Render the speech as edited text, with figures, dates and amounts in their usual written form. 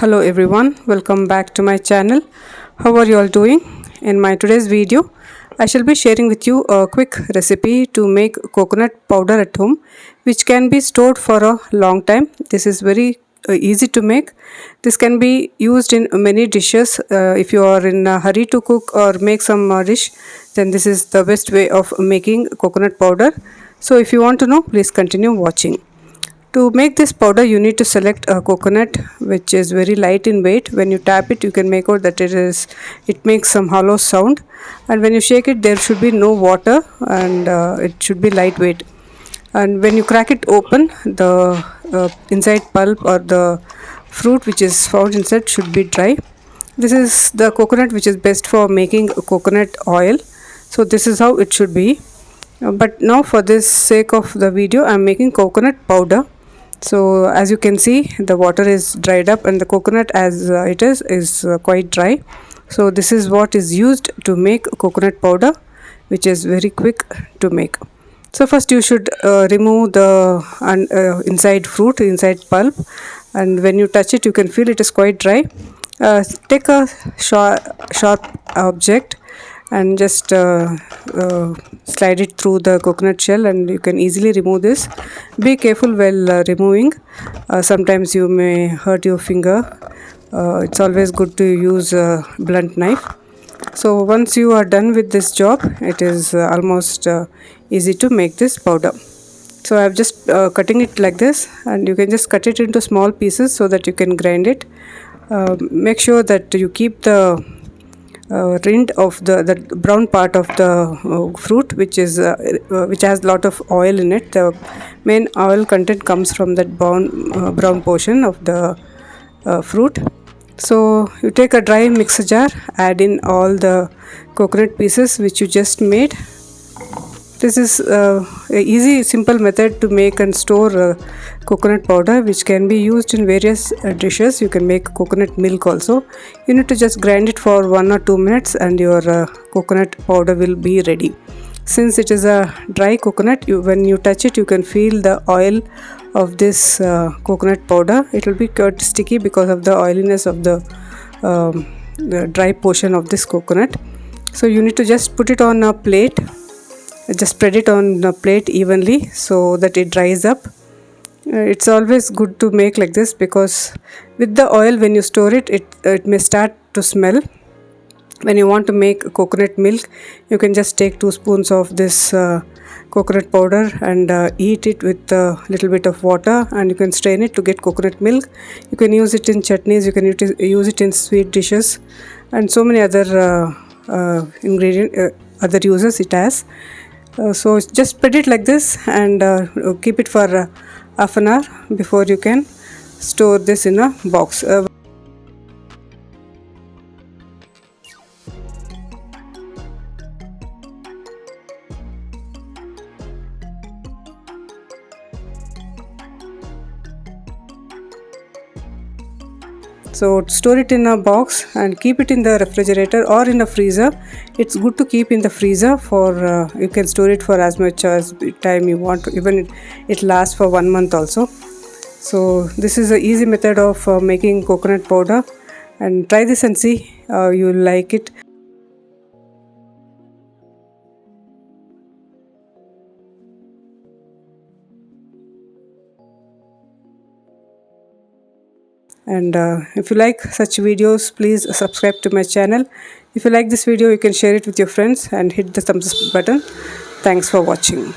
Hello everyone, welcome back to my channel. How are you all doing? In my today's video, I shall be sharing with you a quick recipe to make coconut powder at home, which can be stored for a long time. This is very easy to make. This can be used in many dishes. If you are in a hurry to cook or make some dish, then this is the best way of making coconut powder. So if you want to know, please continue watching. To make this powder, you need to select a coconut which is very light in weight. When you tap it, you can make out that it makes some hollow sound, and when you shake it, there should be no water, and it should be lightweight. And when you crack it open, the inside pulp or the fruit which is found inside should be dry. This is the coconut which is best for making coconut oil. So this is how it should be. But now for this sake of the video, I am making coconut powder. So as you can see, the water is dried up and the coconut as it is quite dry. So this is what is used to make coconut powder, which is very quick to make. So first you should remove the inside fruit, inside pulp, and when you touch it, you can feel it is quite dry. Take a sharp object and just slide it through the coconut shell, and you can easily remove this. Be careful while removing. Sometimes you may hurt your finger. It's always good to use a blunt knife. So once you are done with this job, it is almost easy to make this powder. So I'm just cutting it like this, and you can just cut it into small pieces so that you can grind it. Make sure that you keep the rind of the brown part of the fruit, which has a lot of oil in it. The main oil content comes from that brown portion of the fruit. So you take a dry mixer jar, add in all the coconut pieces which you just made. This is a easy, simple method to make and store coconut powder, which can be used in various dishes. You can make coconut milk also. You need to just grind it for 1 or 2 minutes, and your coconut powder will be ready. Since it is a dry coconut, when you touch it, you can feel the oil of this coconut powder. It will be quite sticky because of the oiliness of the dry portion of this coconut. So you need to just put it on a plate. Just spread it on the plate evenly so that it dries up. It's always good to make like this, because with the oil, when you store it, it may start to smell. When you want to make coconut milk, you can just take 2 spoons of this coconut powder and eat it with a little bit of water, and you can strain it to get coconut milk. You can use it in chutneys, you can use it in sweet dishes, and so many other other uses it has. So just spread it like this and keep it for half an hour before you can store this in a box. So store it in a box and keep it in the refrigerator or in a freezer. It's good to keep in the freezer for you can store it for as much as time you want. Even it lasts for 1 month also. So this is an easy method of making coconut powder, and try this and see you'll like it. And if you like such videos, please subscribe to my channel. If you like this video, you can share it with your friends and hit the thumbs up button. Thanks for watching.